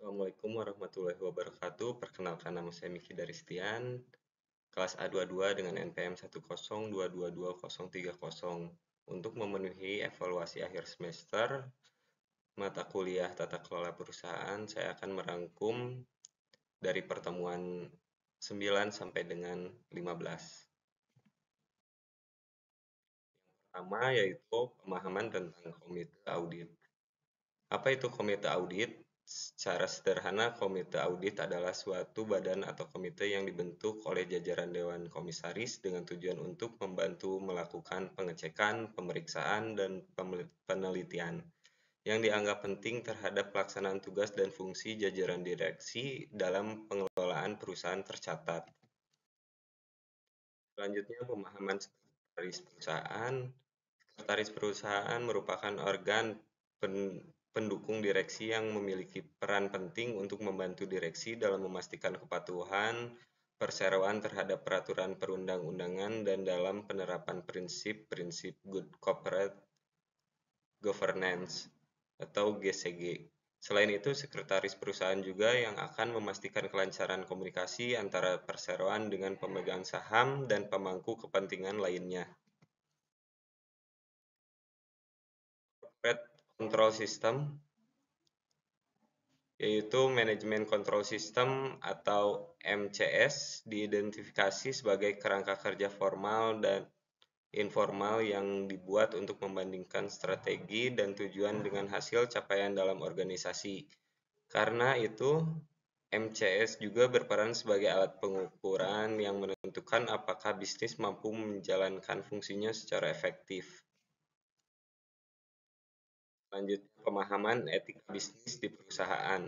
Assalamualaikum warahmatullahi wabarakatuh. Perkenalkan, nama saya Miki Daristian, kelas A22 dengan NPM 102222030. Untuk memenuhi evaluasi akhir semester mata kuliah Tata Kelola Perusahaan, saya akan merangkum dari pertemuan 9 sampai dengan 15. Yang pertama yaitu pemahaman tentang komite audit. Apa itu komite audit? Secara sederhana, komite audit adalah suatu badan atau komite yang dibentuk oleh jajaran Dewan Komisaris dengan tujuan untuk membantu melakukan pengecekan, pemeriksaan, dan penelitian yang dianggap penting terhadap pelaksanaan tugas dan fungsi jajaran direksi dalam pengelolaan perusahaan tercatat. Selanjutnya, pemahaman sekretaris perusahaan. Sekretaris perusahaan merupakan organ pendukung direksi yang memiliki peran penting untuk membantu direksi dalam memastikan kepatuhan perseroan terhadap peraturan perundang-undangan dan dalam penerapan prinsip-prinsip Good Corporate Governance atau GCG. Selain itu, sekretaris perusahaan juga yang akan memastikan kelancaran komunikasi antara perseroan dengan pemegang saham dan pemangku kepentingan lainnya. Corporate Control System, yaitu Manajemen Control System atau MCS, diidentifikasi sebagai kerangka kerja formal dan informal yang dibuat untuk membandingkan strategi dan tujuan dengan hasil capaian dalam organisasi. Karena itu, MCS juga berperan sebagai alat pengukuran yang menentukan apakah bisnis mampu menjalankan fungsinya secara efektif. Selanjutnya, pemahaman etika bisnis di perusahaan.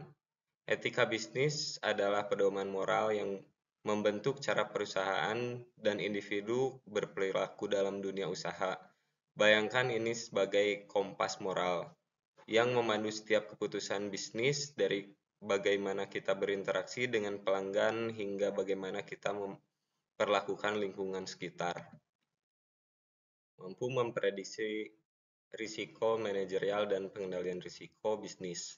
Etika bisnis adalah pedoman moral yang membentuk cara perusahaan dan individu berperilaku dalam dunia usaha. Bayangkan ini sebagai kompas moral yang memandu setiap keputusan bisnis, dari bagaimana kita berinteraksi dengan pelanggan hingga bagaimana kita memperlakukan lingkungan sekitar. Mampu memprediksi risiko manajerial dan pengendalian risiko bisnis.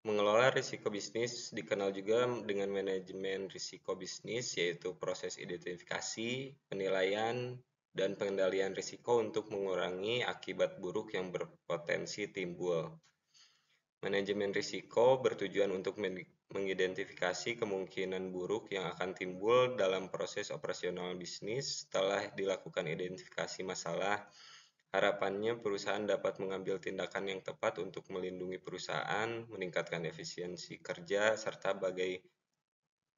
Mengelola risiko bisnis dikenal juga dengan manajemen risiko bisnis, yaitu proses identifikasi, penilaian, dan pengendalian risiko untuk mengurangi akibat buruk yang berpotensi timbul. Manajemen risiko bertujuan untuk mengidentifikasi kemungkinan buruk yang akan timbul dalam proses operasional bisnis. Setelah dilakukan identifikasi masalah, harapannya perusahaan dapat mengambil tindakan yang tepat untuk melindungi perusahaan, meningkatkan efisiensi kerja, serta sebagai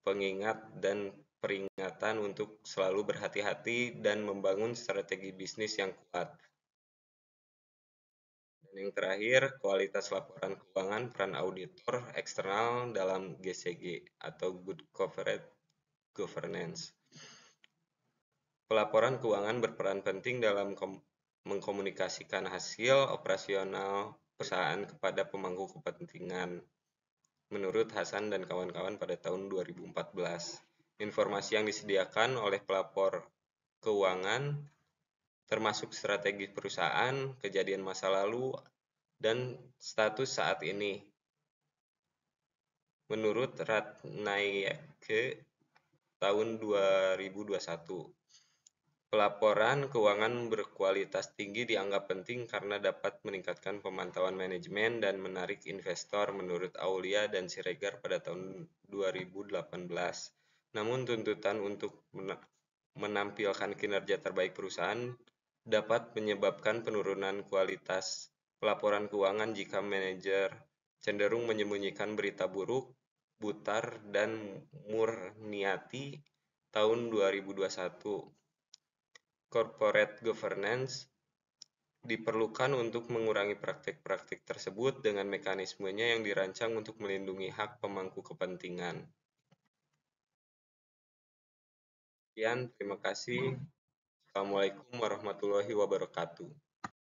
pengingat dan peringatan untuk selalu berhati-hati dan membangun strategi bisnis yang kuat. Dan yang terakhir, kualitas laporan keuangan peran auditor eksternal dalam GCG atau Good Corporate Governance. Pelaporan keuangan berperan penting dalam mengkomunikasikan hasil operasional perusahaan kepada pemangku kepentingan. Menurut Hasan dan kawan-kawan pada tahun 2014, informasi yang disediakan oleh pelapor keuangan termasuk strategi perusahaan, kejadian masa lalu, dan status saat ini. Menurut Ratnayake tahun 2021, pelaporan keuangan berkualitas tinggi dianggap penting karena dapat meningkatkan pemantauan manajemen dan menarik investor menurut Aulia dan Siregar pada tahun 2018. Namun tuntutan untuk menampilkan kinerja terbaik perusahaan dapat menyebabkan penurunan kualitas pelaporan keuangan jika manajer cenderung menyembunyikan berita buruk. Butar dan Murniati tahun 2021. Corporate governance diperlukan untuk mengurangi praktik-praktik tersebut dengan mekanismenya yang dirancang untuk melindungi hak pemangku kepentingan. Sekian, terima kasih. Assalamualaikum warahmatullahi wabarakatuh.